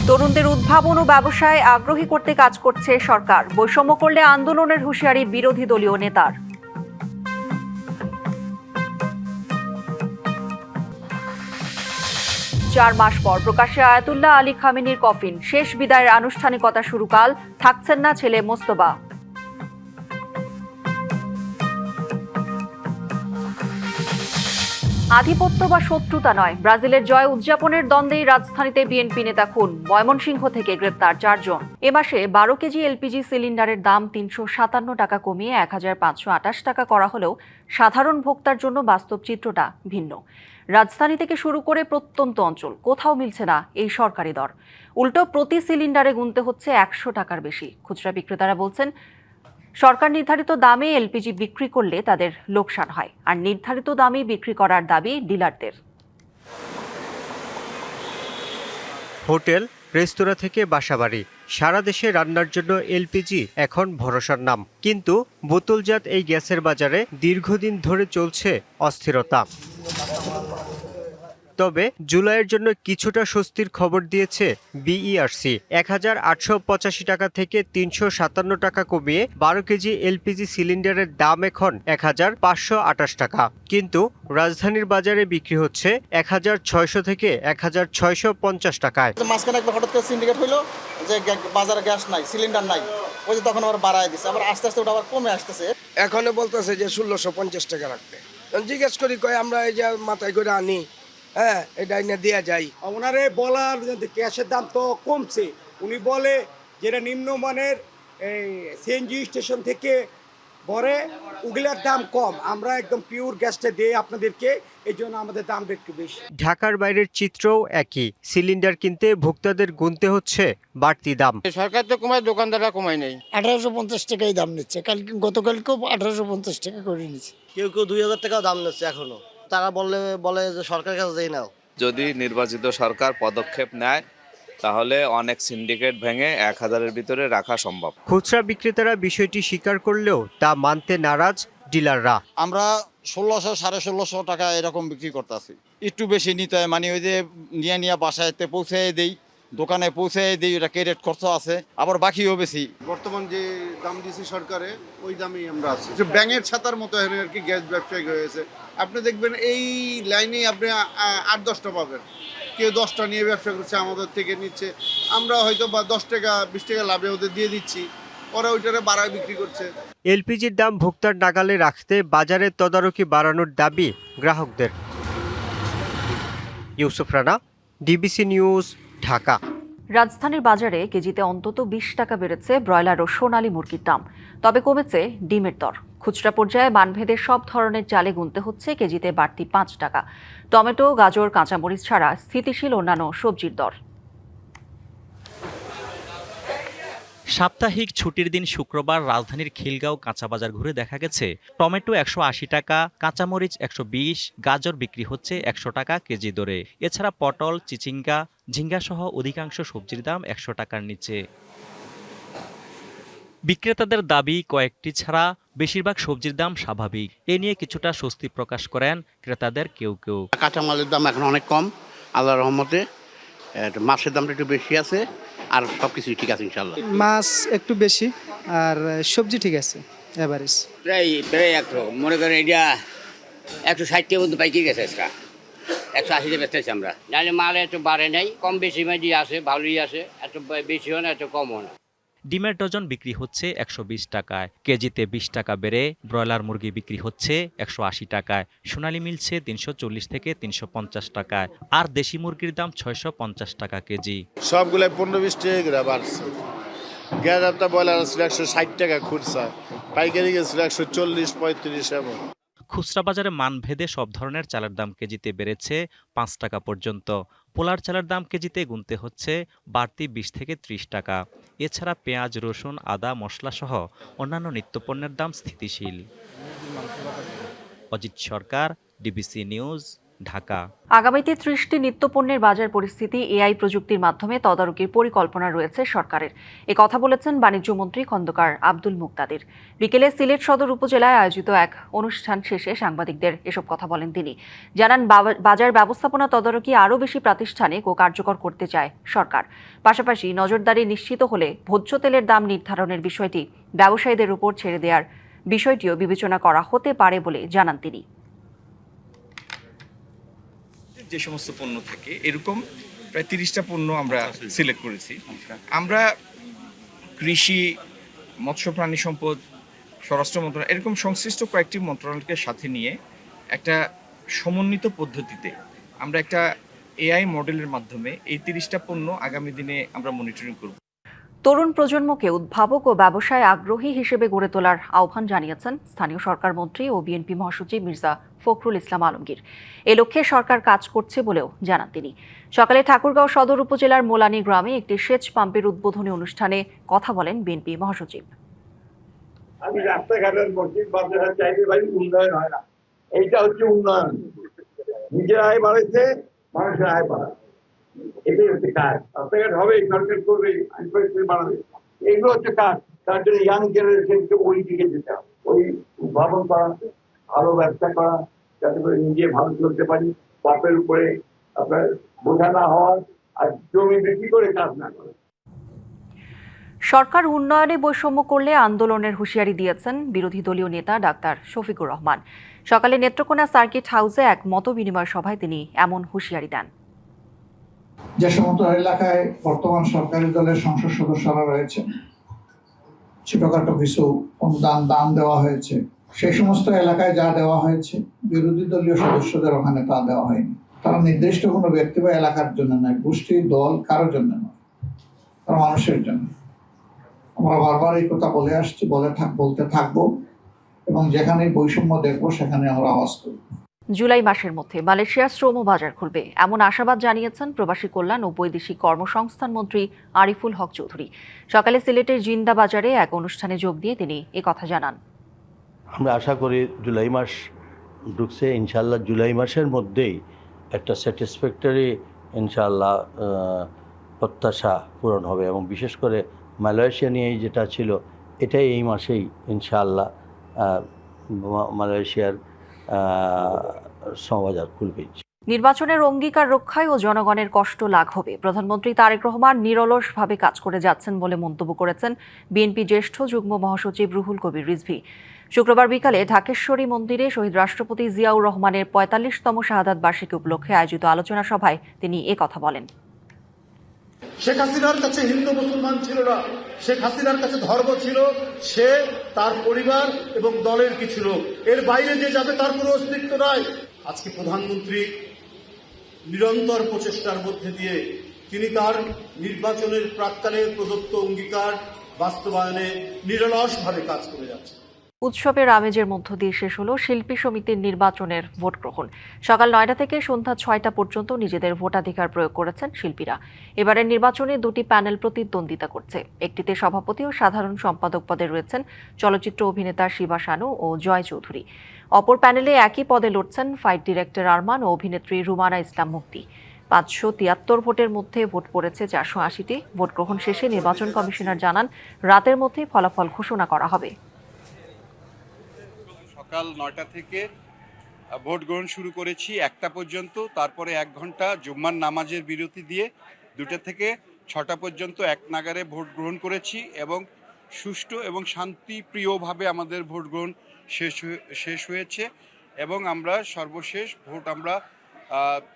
তরুণদের উদ্ভাবন ও ব্যবসায় আগ্রহী করতে কাজ করছে সরকার। বৈষম্য করলে আন্দোলনের হুঁশিয়ারি বিরোধী দলীয় নেতার। 4 মাস পর প্রকাশ্যে আয়াতুল্লাহ আলী খামেনির কফিন। শেষ বিদায়ের আনুষ্ঠানিকতা শুরু কাল। থাকছেন না ছেলে মোস্তফা। আধিপত্য বা শত্রুতা নয়, ব্রাজিলের জয় উদযাপনের দ্বন্দ্বেই রাজধানীতে বিএনপি নেতা খুন। ময়মনসিংহ থেকে গ্রেপ্তার 4 জন। এ মাসে 12 কেজি এলপিজি সিলিন্ডারের দাম 357 টাকা কমিয়ে 1528 টাকা করা হলেও সাধারণ ভোক্তার জন্য বাস্তব চিত্রটা ভিন্ন। রাজধানী থেকে শুরু করে প্রত্যন্ত অঞ্চল কোথাও মিলছে না এই সরকারি দর। উল্টো প্রতি সিলিন্ডারে গুনতে হচ্ছে 100 টাকার বেশি। খুচরা বিক্রেতারা বলছেন, সরকার নির্ধারিত দামে এলপিজি বিক্রি করলে তাদের লোকসান হয়, আর নির্ধারিত দামে বিক্রি করার দাবি ডিলারদের। হোটেল, রেস্তোরাঁ থেকে বাসাবাড়ি, সারা দেশে রান্নার জন্য এলপিজি এখন ভরসার নাম। কিন্তু বোতলজাত এই গ্যাসের বাজারে দীর্ঘদিন ধরে চলছে অস্থিরতা। তবে জুলাইয়ের জন্য কিছুটা স্বস্তির খবর দিয়েছে বিইআরসি। 1885 টাকা থেকে 357 টাকা কমিয়ে 12 কেজি এলপিজি সিলিন্ডারের দাম এখন 1528 টাকা। কিন্তু রাজধানীর বাজারে বিক্রি হচ্ছে 1600 থেকে 1650 টাকায়। মাঝখানে একবার হঠাৎ করে সিন্ডিকেট হইলো যে বাজারে গ্যাস নাই, সিলিন্ডার নাই, ওই যে তখন আবার বাড়ায় দিচ্ছে, আবার আস্তে আস্তে ওটা আবার কমে আসতেছে। এখনো বলতেছে যে 1650 টাকা রাখতে। জিজ্ঞেস করি কয় আমরা এই যে মাথায় করে আনি, হ্যাঁ এটা এনে দেওয়া যায়। ওনারে বলার গ্যাসের দাম তো কমছে, উনি বলে যেটা নিম্নমানের এই সিএনজি স্টেশন থেকে ভরে ওগুলার দাম কম, আমরা একদম পিওর গ্যাসটা দিই আপনাদেরকে, এই জন্য আমাদের দামটা একটু বেশি। ঢাকার বাইরের চিত্রও একই। সিলিন্ডার কিনতে ভোক্তাদের গুনতে হচ্ছে বাড়তি দাম। সরকার তো কমায়, দোকানদাররা কমায় নেই। 1850 টাকাই দাম নিচ্ছে, গতকালকেও 1850 টাকা করে নিচ্ছে। কেউ 2000 টাকাও দাম নিচ্ছে এখনো। তারা বলে যে সরকারের কাছে যাই নাও। যদি নির্বাচিত সরকার পদক্ষেপ নেয় তাহলে অনেক সিন্ডিকেট ভেঙে 1000-এর ভিতরে রাখা সম্ভব। খুচরা বিক্রেতারা বিষয়টি স্বীকার করলেও তা মানতে নারাজ ডিলাররা। আমরা 1600 1650 টাকা এরকম বিক্রি করতেছি। একটু বেশি নিতে হয়, মানে ওই যে নিয়ে বাসায়তে পৌঁছে দেই, দোকানে পৌঁছে দেই, ওটা ক্যারেট খরচ আছে, আবার বাকিও বেশি। বর্তমান যে দাম দিয়েছে সরকারে ওই দামেই আমরা আছি। ব্যাঙের ছাতার মতো আর কি গ্যাস ব্যবসায়িক হয়েছে। আপনি দেখবেন এই লাইনে আপনি 8-10টা পাবেন, কেউ 10টা নিয়ে ব্যবসা করছে, আমাদের থেকে নিচ্ছে, আমরা হয়তো বা 10 টাকা 20 টাকা লাভে ওদের দিয়ে দিচ্ছি, ওরা ওইটারে বাড়ায় বিক্রি করছে। এলপিজির দাম ভোক্তার নাগালে রাখতে বাজারে তদারকি বাড়ানোর দাবি গ্রাহকদের। Yusuf Rana, DBC news, Dhaka. রাজধানীর বাজারে কেজিতে অন্তত 20 টাকা বেড়েছে ব্রয়লার ও সোনালী মুরগির দাম। তবে কমেছে ডিমের দর। খুচরা পর্যায়ে মানভেদে সব ধরনের চালে গুনতে হচ্ছে কেজিতে বাড়তি 5 টাকা। টমেটো, গাজর, কাঁচামরিচ ছাড়া স্থিতিশীল অন্যান্য সবজির দর। সাপ্তাহিক ছুটির দিন শুক্রবার রাজধানীর খিলগাঁও কাঁচা বাজার ঘুরে দেখা গেছে টমেটো 180 টাকা, কাঁচামরিচ 120, গাজর বিক্রি হচ্ছে 100 টাকা কেজি দরে। এছাড়া পটল, চিচিঙ্গা, ঝিঙ্গা সহ অধিকাংশ সবজির দাম 100 টাকার নিচে। বিক্রেতাদের দাবি, কয়েকটি ছাড়া বেশিরভাগ সবজির দাম স্বাভাবিক। এ নিয়ে কিছুটা স্বস্তি প্রকাশ করেন ক্রেতাদের কেউ কেউ। কাঁচামালের দাম এখন অনেক কম, আল্লাহর রহমতে। মাছের দামটা একটু বেশি আছে, আর সবকিছুই ঠিক আছে ইনশাল্লাহ। মাছ একটু বেশি আর সবজি ঠিক আছে, এভারেজ। প্রায় একটু মনে করেন এটা 160 টাকার মধ্যে পাইকে গেছে, 180 বেচতেছি আমরা। নাহলে মাল একটু বাড়ে নাই, কম বেশি মাঝি আছে, ভালোই আছে, এত বেশি হয় না, এত কম হয় না। ডিমের ডজন বিক্রি হচ্ছে 120 টাকায়, কেজিতে 20 টাকা বেড়ে ব্রয়লার মুরগি বিক্রি হচ্ছে 180 টাকায়, সোনালী মিলছে 340 থেকে 350 টাকায়, আর দেশি মুরগির দাম 650 টাকা কেজি। সবগুলো 15-20 টাকা করে বাড়ছে। গ্যাস একটা ব্রয়লার ছিল 160 টাকা খুচরা, পাইকারি গেছিল 140-35 এমন। খুচরা বাজারে মানভেদে সব ধরনের চালের দাম কেজিতে বেড়েছে 5 টাকা পর্যন্ত। পোলার চালের দাম কেজিতে গুনতে হচ্ছে বাড়তি 20 থেকে 30 টাকা। এছাড়া পেঁয়াজ, রসুন, আদা, মশলা সহ অন্যান্য নিত্যপণ্যের দাম স্থিতিশীল। অজিত সরকার, ডিবিসি নিউজ, ঢাকা। আগামীতে ৩০টি নিত্যপণ্যের বাজার পরিস্থিতি এআই প্রযুক্তির মাধ্যমে তদারকির পরিকল্পনা রয়েছে সরকারের। এ কথা বলেছেন বাণিজ্যমন্ত্রী খন্দকার আব্দুল মুক্তাদির। বিকেলে সিলেট সদর উপজেলায় আয়োজিত এক অনুষ্ঠান শেষে সাংবাদিকদের এসব কথা বলেন তিনি। জানান, বাজার ব্যবস্থাপনা তদারকি আরও বেশি প্রাতিষ্ঠানিক ও কার্যকর করতে চায় সরকার। পাশাপাশি নজরদারি নিশ্চিত হলে ভোজ্য তেলের দাম নির্ধারণের বিষয়টি ব্যবসায়ীদের উপর ছেড়ে দেওয়ার বিষয়টিও বিবেচনা করা হতে পারে বলে জানান তিনি। যে সমস্ত পণ্য থাকে এরকম প্রায় 30টা পণ্য আমরা সিলেক্ট করেছি। আমরা কৃষি, মৎস্য প্রাণী সম্পদ, স্বরাষ্ট্র মন্ত্রণালয় এরকম সংশ্লিষ্ট কয়েকটি মন্ত্রণালয়কে সাথে নিয়ে একটা সমন্বিত পদ্ধতিতে আমরা একটা এআই মডেলের মাধ্যমে এই 30টা পণ্য আগামী দিনে আমরা মনিটরিং করব। তরুণ প্রজন্মকে উদ্ভাবক ও ব্যবসায় আগ্রহী হিসেবে গড়ে তোলার আহ্বান জানিয়েছেন স্থানীয় সরকার মন্ত্রী ও বিএনপি মহাসচিব মির্জা ফখরুল ইসলাম আলমগীর। এ লক্ষ্যে সরকার কাজ করছে বলেও জানান তিনি। সকালে ঠাকুরগাঁও সদর উপজেলার মোলানি গ্রামে একটি সেচ পাম্পের উদ্বোধনী অনুষ্ঠানে কথা বলেন বিএনপি মহাসচিব। আমি রাস্তাঘাটের মসজিদ মাদ্রাসা চাইলে ভাই উন্নয়ন হয় না, এইটা হচ্ছে উন্নয়ন। নিজের আয় বাড়াইছে, মানুষের আয় বাড়ায়, এটাই হচ্ছে কাজ। রাস্তাঘাট হবে, সরকার করবে, বাড়াবে, এগুলো হচ্ছে কাজ। তার জন্য ইয়াং জেনারেশনকে ওই দিকে যেতে হবে, ওই উদ্ভাবন করা, ভালো ব্যবসা করা, যাতে করে নিজে ভালো চলতে পারি, বাপের উপরে আপনার বোঝা না হওয়ার, আর জমি বিক্রি করে কাজ না করা। সরকার উন্নয়নে বৈষম্য করলে আন্দোলনের হুঁশিয়ারি দিয়েছেন বিরোধী দলীয় নেতা ডাক্তার শফিকুর রহমান। সকালে নেত্রকোনা সার্কিট হাউসে এক মতবিনিময় সভায় তিনি এমন হুঁশিয়ারি দেন। যে সমস্ত এলাকায় বর্তমান সরকারি দলের সংসদ সদস্যরা রয়েছে, ছোটখাটো কিছু অনুদান দান দেওয়া হয়েছে, সেই সমস্ত এলাকায় যা দেওয়া হয়েছে বিরোধী দলীয় সদস্যদের ওখানে তা দেওয়া হয়নি। তারা নির্দিষ্ট কোনো ব্যক্তি বা এলাকার জন্য নয়, গোষ্ঠী, দল, কারোর জন্য নয়, তারা মানুষের জন্য। আমরা বারবার এই কথা বলে আসছি, বলতে থাকবো, এবং যেখানে বৈষম্য দেখবো সেখানে আমরা আওয়াজ তুলব। জুলাই মাসের মধ্যে মালয়েশিয়ার শ্রম বাজার খুলবে এমন আশাবাদ জানিয়েছেন প্রবাসী কল্যাণ ও বৈদেশিক কর্মসংস্থান মন্ত্রী আরিফুল হক চৌধুরী। সকালে সিলেটের জিন্দা বাজারে এক অনুষ্ঠানে যোগ দিয়ে তিনি কথা জানান। আমরা আশা করি জুলাই মাস ঢুকছে, ইনশাল্লাহ জুলাই মাসের মধ্যেই একটা স্যাটিসফ্যাক্টরি ইনশাল্লাহ প্রত্যাশা পূরণ হবে, এবং বিশেষ করে মালয়েশিয়া নিয়ে যেটা ছিল এটাই এই মাসেই ইনশাআল্লাহ মালয়েশিয়ার শ্রমবাজার খুলবে। নির্বাচনের অঙ্গীকার রক্ষায় ও জনগণের কষ্ট লাঘবে প্রধানমন্ত্রী তারেক রহমান নিরলসভাবে কাজ করে যাচ্ছেন বলে মন্তব্য করেছেন বিএনপি জ্যেষ্ঠ যুগ্ম মহাসচিব রুহুল কবির রিজভী। শুক্রবার বিকালে ঢাকেশ্বরী মন্দিরে শহীদ রাষ্ট্রপতি জিয়াউর রহমানের ৪৫তম শাহাদাত বার্ষিকী উপলক্ষে আয়োজিত আলোচনা সভায় তিনি কথা বলেন। শেখ হাসিনার কাছে হিন্দু মুসলমান ছিল না, শেখ হাসিনার কাছে ধর্ম ছিল, সে, তার পরিবার এবং দলের কিছু লোক, এর বাইরে যে যাবে তার কোনো অস্তিত্ব নাই। আজকে প্রধানমন্ত্রী নিরন্তর প্রচেষ্টার মধ্যে দিয়ে তিনি তার নির্বাচনের প্রাক্কালে প্রদত্ত অঙ্গীকার বাস্তবায়নে নিরলসভাবে কাজ করে যাচ্ছেন। উৎসবের আমেজের মধ্য দিয়ে শেষ হলো শিল্পী সমিতির নির্বাচনের ভোট গ্রহণ। সকাল ৯টা থেকে সন্ধ্যা ৬টা পর্যন্ত নিজেদের ভোটাধিকার প্রয়োগ করেছেন শিল্পীরা। এবারের নির্বাচনে দুটি প্যানেল প্রতিদ্বন্দ্বিতা করছে। একটিতে সভাপতি ও সাধারণ সম্পাদক পদে রয়েছেন চলচ্চিত্র অভিনেতা শিবা শানু ও জয় চৌধুরী। অপর প্যানেলে একই পদে লড়ছেন ফাইট ডিরেক্টর আরমান ও অভিনেত্রী রুমানা ইসলাম মুক্তি। ৫৭৩ ভোটের মধ্যে ভোট পড়েছে ৪৮০টি। ভোট গ্রহণ শেষে নির্বাচন কমিশনার জানান, রাতের মধ্যে ফলাফল ঘোষণা করা হবে। সকাল ৯টা থেকে ভোট গ্রহণ শুরু করেছি ১টা পর্যন্ত, তারপরে ১ ঘন্টা জুম্মার নামাজের বিরতি দিয়ে ২টা থেকে ৬টা পর্যন্ত এক নাগারে ভোট গ্রহণ করেছি, এবং সুষ্ঠু এবং শান্তিপ্রিয়ভাবে আমাদের ভোট গ্রহণ শেষ হয়েছে। এবং আমরা সর্বশেষ ভোট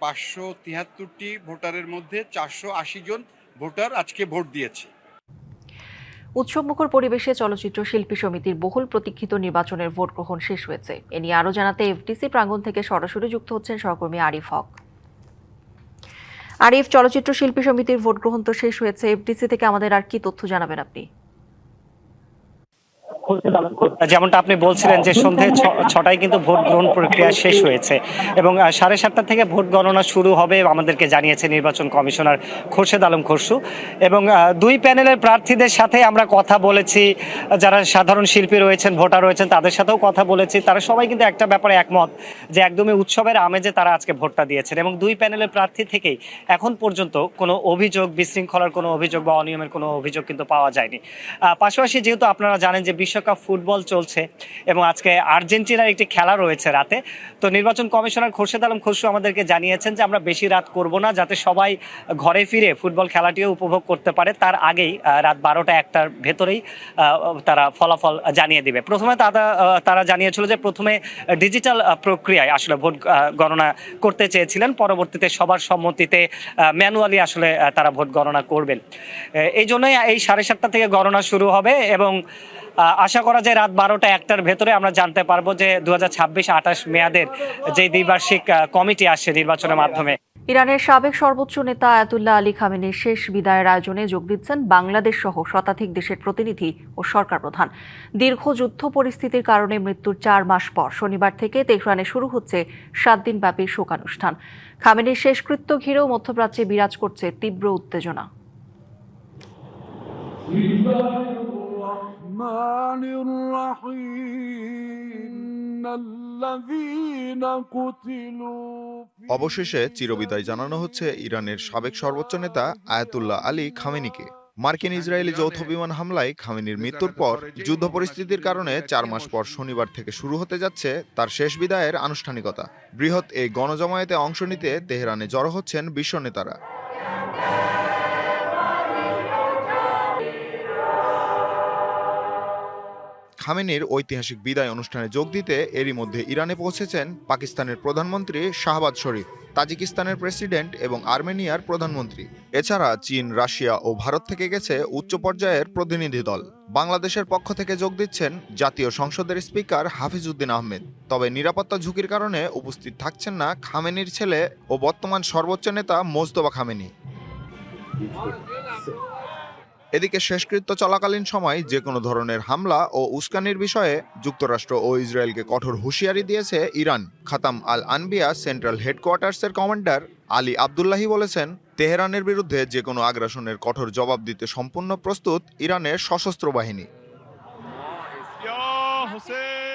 ৫৭৩টি ভোটারের মধ্যে ৪৮০ জন ভোটার আজকে ভোট দিয়েছে। উৎসবমুখর পরিবেশে চলচ্চিত্র শিল্পী সমিতির বহুল প্রতীক্ষিত নির্বাচনের ভোট গ্রহণ শেষ হয়েছে। এ নিয়ে আরও জানাতে এফডিসি প্রাঙ্গণ থেকে সরাসরি যুক্ত হচ্ছেন সহকর্মী আরিফ হক। আরিফ, চলচ্চিত্র শিল্পী সমিতির ভোট গ্রহণ তো শেষ হয়েছে, এফডিসি থেকে আমাদের আর কি তথ্য জানাবেন আপনি? যেমনটা আপনি বলছিলেন যে সন্ধে 6টায় কিন্তু ভোট গ্রহণ প্রক্রিয়া শেষ হয়েছে এবং 7:30 থেকে ভোট গণনা শুরু হবে আমাদেরকে জানিয়েছে নির্বাচন কমিশনার খোরশেদ আলম খসরু। এবং দুই প্যানেলের প্রার্থীদের সাথে আমরা কথা বলেছি, যারা সাধারণ শিল্পী রয়েছেন, ভোটার রয়েছেন, তাদের সাথেও কথা বলেছি। তারা সবাই কিন্তু একটা ব্যাপারে একমত যে একদমই উৎসবের আমেজে তারা আজকে ভোটটা দিয়েছেন এবং দুই প্যানেলের প্রার্থী থেকেই এখন পর্যন্ত কোনো অভিযোগ, বিশৃঙ্খলার কোনো অভিযোগ বা অনিয়মের কোনো অভিযোগ কিন্তু পাওয়া যায়নি। পাশাপাশি যেহেতু আপনারা জানেন যে বিশ্বকাপ ফুটবল চলছে এবং আজকে আর্জেন্টিনার একটি খেলা রয়েছে রাতে, তো নির্বাচন কমিশনার খোরশেদ আলম খসরু আমাদেরকে জানিয়েছেন যে আমরা বেশি রাত করব না, যাতে সবাই ঘরে ফিরে ফুটবল খেলাটিও উপভোগ করতে পারে। তার আগেই রাত 12টা-1টার ভেতরেই তারা ফলাফল জানিয়ে দিবে। প্রথমে তারা জানিয়েছিল যে প্রথমে ডিজিটাল প্রক্রিয়ায় আসলে ভোট গণনা করতে চেয়েছিলেন, পরবর্তীতে সবার সম্মতিতে ম্যানুয়ালি আসলে তারা ভোট গণনা করবেন। এই জন্যই এই 7:30 থেকে গণনা শুরু হবে এবং আশা করা যায় রাত 12টা-1টার ভেতরে আমরা জানতে পারবো যে 2026-28 মেয়াদের যে দ্বিবার্ষিক কমিটি আসছে নির্বাচনের মাধ্যমে। ইরানের সাবেক সর্বোচ্চ নেতা আয়াতুল্লাহ আলী খামেনির শেষ বিদায়ের আয়োজনে যোগ দিচ্ছেন বাংলাদেশ সহ শতাধিক দেশের প্রতিনিধি ও সরকার প্রধান। দীর্ঘ যুদ্ধ পরিস্থিতির কারণে মৃত্যুর 4 মাস পর শনিবার থেকে তেহরানে শুরু হচ্ছে 7 দিনব্যাপী শোকানুষ্ঠান। খামেনির শেষকৃত্য ঘিরেও মধ্যপ্রাচ্যে বিরাজ করছে তীব্র উত্তেজনা। অবশেষে চিরবিদায় জানানো হচ্ছে ইরানের সাবেক সর্বোচ্চ নেতা আয়াতুল্লাহ আলী খামেনিকে। মার্কিন ইসরায়েলি যৌথ বিমান হামলায় খামেনির মৃত্যুর পর যুদ্ধ পরিস্থিতির কারণে 4 মাস পর শনিবার থেকে শুরু হতে যাচ্ছে তার শেষ বিদায়ের আনুষ্ঠানিকতা। বৃহৎ এই গণজমায়েতে অংশ নিতে তেহরানে জড়ো হচ্ছেন বিশ্ব নেতারা। খামেনির ঐতিহাসিক বিদায় অনুষ্ঠানে যোগ দিতে এরই মধ্যে ইরানে পৌঁছেছেন পাকিস্তানের প্রধানমন্ত্রী শাহবাজ শরীফ, তাজিকিস্তানের প্রেসিডেন্ট এবং আর্মেনিয়ার প্রধানমন্ত্রী। এছাড়া চীন, রাশিয়া ও ভারত থেকে গেছে উচ্চ পর্যায়ের প্রতিনিধি দল। বাংলাদেশের পক্ষ থেকে যোগ দিচ্ছেন জাতীয় সংসদের স্পিকার হাফিজ উদ্দিন আহমেদ। তবে নিরাপত্তা ঝুঁকির কারণে উপস্থিত থাকছেন না খামেনির ছেলে ও বর্তমান সর্বোচ্চ নেতা মোজতবা খামেনি। এদিকে শেষকৃত্য চলাকালীন সময় যে কোনো ধরনের হামলা ও উস্কানির বিষয়ে যুক্তরাষ্ট্র ও ইসরায়েলকে কঠোর হুঁশিয়ারি দিয়েছে ইরান। খাতাম আল আনবিয়া সেন্ট্রাল হেডকোয়ার্টার্সের কমান্ডার আলী আবদুল্লাহি বলেছেন, তেহরানের বিরুদ্ধে যে কোনো আগ্রাসনের কঠোর জবাব দিতে সম্পূর্ণ প্রস্তুত ইরানের সশস্ত্র বাহিনী।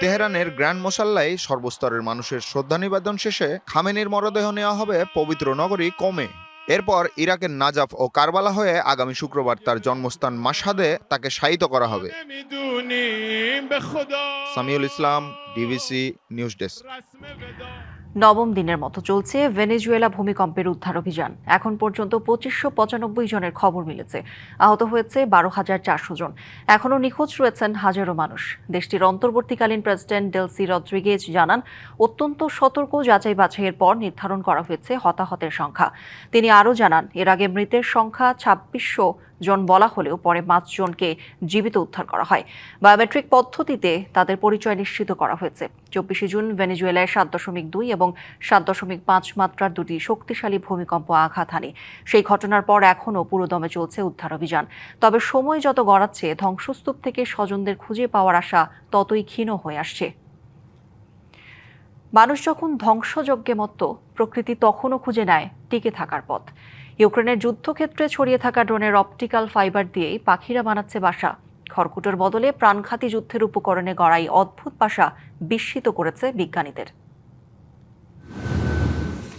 তেহরানের গ্র্যান্ড মোসাল্লায় সর্বস্তরের মানুষের শ্রদ্ধা নিবেদন শেষে খামেনির মরদেহ নেওয়া হবে পবিত্র নগরী কোমে। এরপর ইরাকের নাজাফ ও কারবালা হয়ে আগামী শুক্রবার তার জন্মস্থান মাশহাদে তাকে শায়িত করা হবে। সামিউল ইসলাম, ডিবিসি নিউজ ডেস্ক। নবম দিনের মতো চলছে ভেনেজুয়েলা ভূমিকম্পের উদ্ধার অভিযান। এখন পর্যন্ত 2595 জনের খবর মিলেছে। আহত হয়েছে 12,400 জন। এখনও নিখোঁজ রয়েছেন হাজারো মানুষ। দেশটির অন্তর্বর্তীকালীন প্রেসিডেন্ট ডেলসি রদ্রিগেজ জানান, অত্যন্ত সতর্ক যাচাই বাছাইয়ের পর নির্ধারণ করা হয়েছে হতাহতের সংখ্যা। তিনি আরও জানান, এর আগে মৃতের সংখ্যা 2600 জন বলা হলেও পরে 5 জনকে জীবিত উদ্ধার করা হয়। বায়োমেট্রিক পদ্ধতিতে তাদের পরিচয় নিশ্চিত করা হয়েছে। 24 জুন ভেনেজুয়েলায় 7.2 এবং 7.5 মাত্রার দুটি শক্তিশালী ভূমিকম্প আঘাত হানে। সেই ঘটনার পর এখনও পুরোদমে চলছে উদ্ধার অভিযান। তবে সময় যত গড়াচ্ছে, ধ্বংসস্তূপ থেকে স্বজনদের খুঁজে পাওয়ার আশা ততই ক্ষীণ হয়ে আসছে। মানুষ যখন ধ্বংসযজ্ঞে মত্ত, প্রকৃতি তখনও খুঁজে নেয় টিকে থাকার পথ। ইউক্রেনের যুদ্ধক্ষেত্রে ছড়িয়ে থাকা ড্রোনের অপটিক্যাল ফাইবার দিয়েই পাখিরা বানাচ্ছে বাসা। খড়কুটোর বদলে প্রাণঘাতী যুদ্ধের উপকরণে গড়াই অদ্ভুত বাসা বিস্মিত করেছে বিজ্ঞানীদের।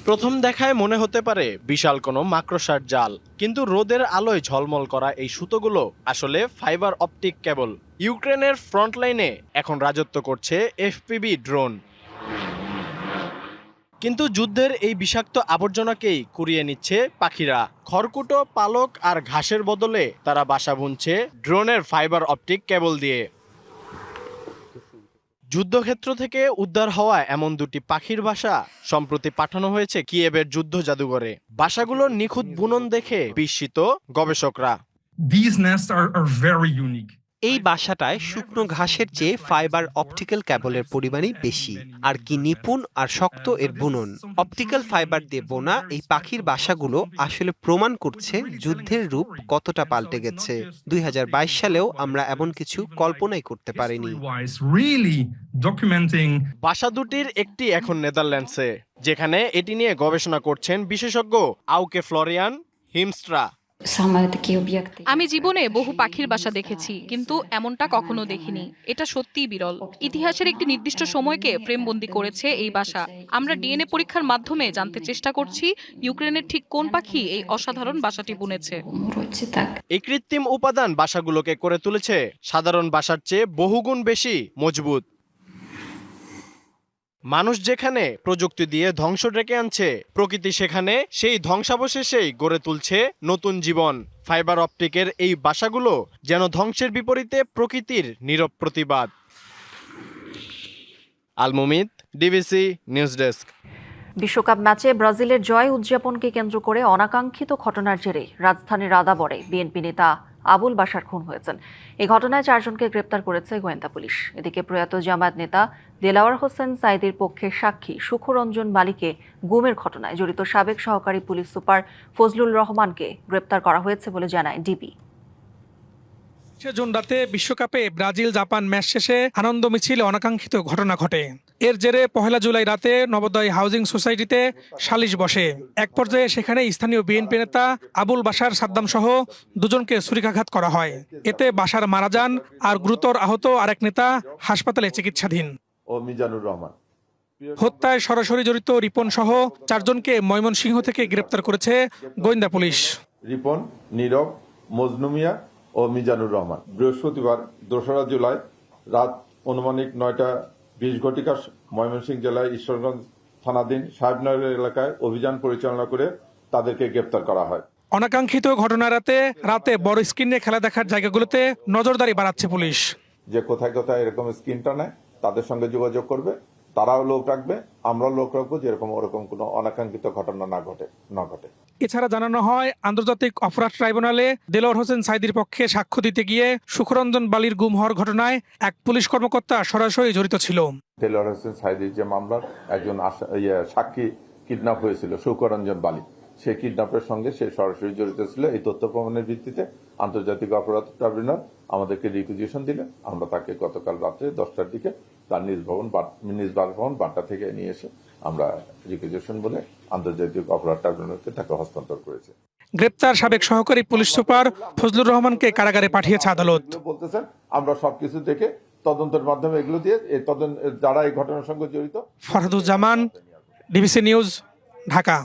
প্রথম দেখায় মনে হতে পারে বিশাল কোনো মাকড়সার জাল, কিন্তু রোদের আলোয় ঝলমল করা এই সুতোগুলো আসলে ফাইবার অপটিক কেবল। ইউক্রেনের ফ্রন্টলাইনে এখন রাজত্ব করছে এফপিভি ড্রোন, কিন্তু যুদ্ধের এই বিষাক্ত আবর্জনাকেই কুড়িয়ে নিচ্ছে পাখিরা। খড়কুটো, পালক আর ঘাসের বদলে তারা বাসা বুনছে ড্রোনের ফাইবার অপটিক কেবল দিয়ে। যুদ্ধক্ষেত্র থেকে উদ্ধার হওয়া এমন দুটি পাখির বাসা সম্প্রতি পাঠানো হয়েছে কিয়েভের যুদ্ধ জাদুঘরে। বাসাগুলোর নিখুঁত বুনন দেখে বিস্মিত গবেষকরা। These nests are very unique. এই বাসাটায় শুকনো ঘাসের চেয়ে ফাইবার অপটিক্যাল কেবলের পরিমাণই বেশি। আর কি নিপুণ আর শক্ত এর বুনন। অপটিক্যাল ফাইবার দিয়ে বোনা এই পাখির বাসাগুলো আসলে প্রমাণ করছে যুদ্ধের রূপ কতটা পাল্টে গেছে। 2022 সালেও আমরা এমন কিছু কল্পনাই করতে পারিনি। বাসা দুটির একটি এখন নেদারল্যান্ডসে, যেখানে এটি নিয়ে গবেষণা করছেন বিশেষজ্ঞ আউকে ফ্লোরিয়ান হিমস্ট্রা। আমি জীবনে বহু পাখির বাসা দেখেছি, কিন্তু এমনটা কখনো দেখিনি। এটা সত্যিই বিরল। ইতিহাসের একটি নির্দিষ্ট সময়কে ফ্রেমবন্দি করেছে এই বাসা। আমরা ডিএনএ পরীক্ষার মাধ্যমে জানতে চেষ্টা করছি ইউক্রেনের ঠিক কোন পাখি এই অসাধারণ বাসাটি বুনেছে। এই কৃত্রিম উপাদান বাসাগুলোকে করে তুলেছে সাধারণ বাসার চেয়ে বহুগুণ বেশি মজবুত। মানুষ যেখানে প্রযুক্তি দিয়ে ধ্বংস ডেকে আনছে, প্রকৃতি সেখানে সেই ধ্বংসাবশেষেই গড়ে তুলছে নতুন জীবন। ফাইবার অপটিকের এই বাসাগুলো যেন ধ্বংসের বিপরীতে প্রকৃতির নীরব প্রতিবাদ। আল মুমিত, ডিবিসি নিউজ ডেস্ক। বিশ্বকাপ ম্যাচে ব্রাজিলের জয় উদযাপনকে কেন্দ্র করে অনাকাঙ্ক্ষিত ঘটনার জেরে রাজধানীর আদাবরে বিএনপি নেতা আবুল বাশার খুন হয়েছেন। এই ঘটনায় 4 জনকে গ্রেপ্তার করেছে গোয়েন্দা পুলিশ। এদিকে প্রয়াত জামায়াত নেতা দেলাওয়ার হোসেন সাইদির পক্ষে সাক্ষী সুখরঞ্জন বালিকে গুমের ঘটনায় জড়িত সাবেক সহকারী পুলিশ সুপার ফজলুর রহমানকে গ্রেপ্তার করা হয়েছে বলে জানায় ডিবি। জুন রাতে বিশ্বকাপে ব্রাজিল জাপান ম্যাচ শেষে আনন্দ মিছিলে অনাকাঙ্ক্ষিত ঘটনা ঘটে। এর জেরে 1 জুলাই রাতে নবোদয় হাউজিং সোসাইটিতে সালিশ বসে। এক পর্যায়ে সেখানে স্থানীয় বিএনপি নেতা আবুল বাশার সাদ্দাম সহ 2 জনকে ছুরিকাঘাত করা হয়। এতে বাশার মারা যান আর গুরুতর আহত আরেক নেতা হাসপাতালে চিকিৎসাধীন। হত্যায় সরাসরি জড়িত রিপন সহ 4 জনকে ময়মনসিংহ থেকে গ্রেপ্তার করেছে গোয়েন্দা পুলিশ। রিপন, নীরব, মজনুমিয়া ও মিজানুর রহমান বৃহস্পতিবার 2 জুলাই রাত অনুমানিক 9:20 ময়মনসিংহ জেলায় ঈশ্বরগঞ্জ থানাধীন সাহেবনগর এলাকায় অভিযান পরিচালনা করে তাদেরকে গ্রেপ্তার করা হয়। অনাকাঙ্ক্ষিত ঘটনা রাতে বড় স্ক্রিনে খেলা দেখার জায়গাগুলোতে নজরদারি বাড়াচ্ছে পুলিশ। যে কোথায় কোথায় এরকম স্ক্রিনটা নেয় তাদের সঙ্গে যোগাযোগ করবে, তারাও লোক রাখবে, আমরাও লোক রাখবো, যেরকম ওরকম কোনো অনাকাঙ্ক্ষিত ঘটনা না ঘটে। এছাড়া জানানো হয় আন্তর্জাতিক অপরাধ ট্রাইব্যুনালে দেলোয়ার হোসেন সাইদির পক্ষে সাক্ষ্য দিতে গিয়ে সুখরঞ্জন বালির গুম হওয়ার ঘটনায় এক পুলিশ কর্মকর্তা সরাসরি জড়িত ছিল। দেলোয়ার হোসেন সাইদির যে মামলার একজন সাক্ষী কিডন্যাপ হয়েছিল সুখরঞ্জন বালি, সেই কিডন্যাপের সঙ্গে সে সরাসরি জড়িত ছিল। এই তথ্য প্রমাণের ভিত্তিতে আন্তর্জাতিক অপরাধ ট্রাইব্যুনাল আমাদেরকে রিকুইজিশন দিলেন। আমরা তাকে গতকাল রাত্রে 10টার দিকে তার নিজ বাসভবন বাড্ডা থেকে নিয়ে এসে আমরা রিকুইজিশন বলে আন্তর্জাতিক অপরাধ ট্রাইব্যুনালকে তাকে হস্তান্তর করেছে। গ্রেপ্তার সাবেক সহকারী পুলিশ সুপার ফজলুর রহমানকে কারাগারে পাঠিয়েছে আদালত। বলতেছেন আমরা সবকিছু দেখে তদন্তের মাধ্যমে এগুলো দিয়ে যারা এই ঘটনার সঙ্গে জড়িত। Farhaduzzaman, DBC news, Dhaka.